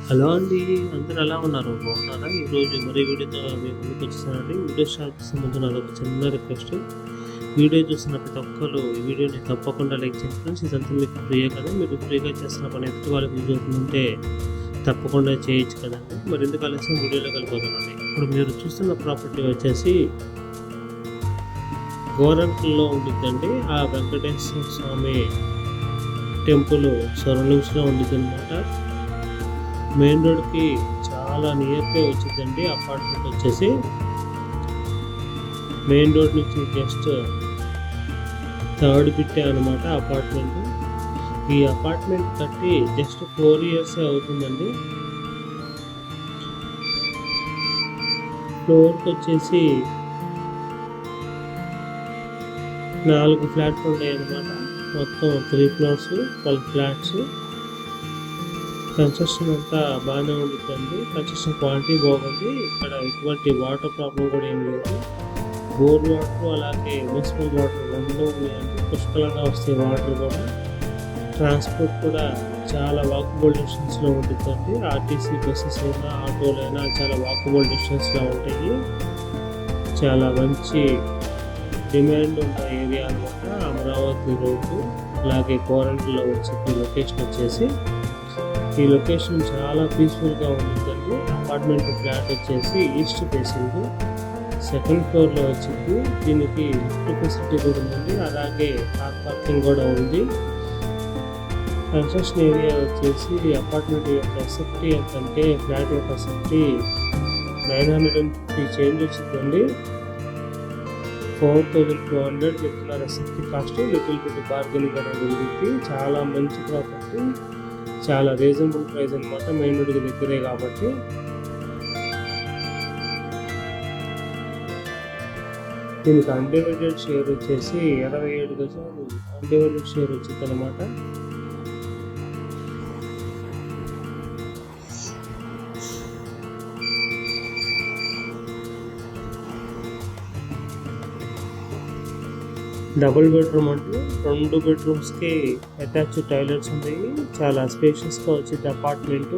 Hello అండి, అందరూ ఎలా ఉన్నారు? బాగున్నారా? ఈరోజు మరీ వీడియోతో మీ ముందుకు వచ్చేసానండి. వీడియో స్టార్ట్ చేసే ముందు నాది ఒక చిన్న రిక్వెస్ట్. వీడియో చూస్తున్న ప్రతి ఒక్కరు ఈ వీడియోని తప్పకుండా లైక్ చేయండి ఫ్రెండ్స్. ఇదంతా మీకు ఫ్రీయే కదా, మీరు ఫ్రీగా చేస్తున్న పని ఎదుటి వాళ్ళకి యూజ్ అవుతుందంటే తప్పకుండా చేయొచ్చు కదండి. మరి ఎందుకు ఆలస్యం, వీడియోలోకి వెళ్ళిపోతానండి. ఇప్పుడు మీరు చూస్తున్న ప్రాపర్టీ వచ్చేసి గోరంట్లలో ఉండిద్దండి. ఆ వెంకటేశ్వర స్వామి టెంపుల్ సరౌండింగ్స్లో ఉండిద్ది అనమాట. మెయిన్ రోడ్కి చాలా నియర్గా వచ్చిందండి. అపార్ట్మెంట్ వచ్చేసి మెయిన్ రోడ్ నుంచి జస్ట్ థర్డ్ బిట్టే అనమాట అపార్ట్మెంట్. ఈ అపార్ట్మెంట్ కట్టి జస్ట్ 4 years అవుతుందండి. ఫ్లోర్కి వచ్చేసి 4 ఫ్లాట్లు ఉన్నాయి అనమాట. మొత్తం 3 floors, 12 ఫ్లాట్స్. కన్స్ట్రక్షన్ అంతా బాగానే ఉంటుందండి. కన్స్ట్రక్షన్ క్వాలిటీ బాగుంది. ఇక్కడ ఎటువంటి వాటర్ ప్రాబ్లం కూడా ఏం లేదు. బోర్ వాటర్ అలాగే మున్సిపల్ వాటర్ రెండు ఉన్నాయండి. పుష్కలంగా వస్తాయి వాటర్ కూడా. ట్రాన్స్పోర్ట్ కూడా చాలా వాకబుల్ డిస్టెన్స్లో ఉంటుందండి. ఆర్టీసీ బస్సెస్ అయినా ఆటోలైనా చాలా వాకబుల్ డిస్టెన్స్లో ఉంటాయి. చాలా మంచి డిమాండ్ ఉన్న ఏరియా అనమాట. అమరావతి రోడ్డు అలాగే కోరంట్లో వచ్చి లొకేషన్ వచ్చేసి ఈ లొకేషన్ చాలా పీస్ఫుల్గా ఉంటుందండి. అపార్ట్మెంట్ ఫ్లాట్ వచ్చేసి ఈస్ట్ ఫేసింగ్, సెకండ్ ఫ్లోర్లో వచ్చింది. దీనికి లిఫ్ట్ ఫెసిలిటీ కూడా ఉంది, అలాగే కార్ పార్కింగ్ కూడా ఉంది. కన్స్ట్రక్షన్ ఏరియా వచ్చేసి అపార్ట్మెంట్ యొక్క ఎస్ఎఫ్టీ ఎంతంటే ఫ్లాట్ యొక్క ఎస్ఎఫ్టీ 950 చేంజ్ వచ్చిందండి. 4200 చెప్తున్నారు SFT cost. Little bit bargaining అనేది ఉంది. చాలా మంచి ప్రాపర్టీ, చాలా రీజనబుల్ ప్రైస్ అనమాట. మెయిన్ రోడ్కి దగ్గరే కాబట్టి. దీనికి అన్డివైడెడ్ షేర్ వచ్చేసి 27 గజాలు అన్డివైడెడ్ షేర్ వచ్చింది అనమాట. డబుల్ బెడ్రూమ్ అంటే 2 బెడ్రూమ్స్కి అటాచ్డ్ టాయిలెట్స్ ఉన్నాయి. చాలా స్పేషియస్గా వచ్చింది అపార్ట్మెంట్.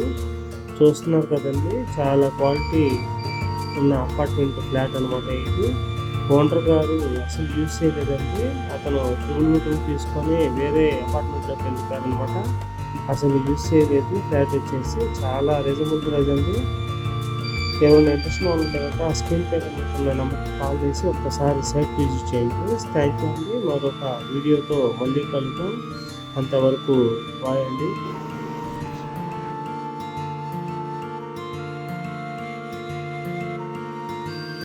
చూస్తున్నారు కదండి, చాలా క్వాలిటీ ఉన్న అపార్ట్మెంట్ ఫ్లాట్ అనమాట ఇది. ఓనర్ గారు అసలు యూజ్ చేయలేదండి. అతను రూమ్ తీసుకొని వేరే అపార్ట్మెంట్లోకి వెళ్ళిపోయారనమాట. అసలు యూజ్ చేయలేదు. ఫ్లాట్ వచ్చేసి చాలా రీజనబుల్ ప్రైస్ అండి. ఏమైనా ఇంట్రెస్ట్ ఉంటే కనుక ఆ స్క్రీన్ పై ఉన్న నెంబర్కి కాల్ చేసి ఒక్కసారి సైట్ విజిట్ చేయండి. థ్యాంక్ యూ అండి. మరొక వీడియోతో మళ్ళీ కలుద్దాం. అంతవరకు బాయ్ అండి.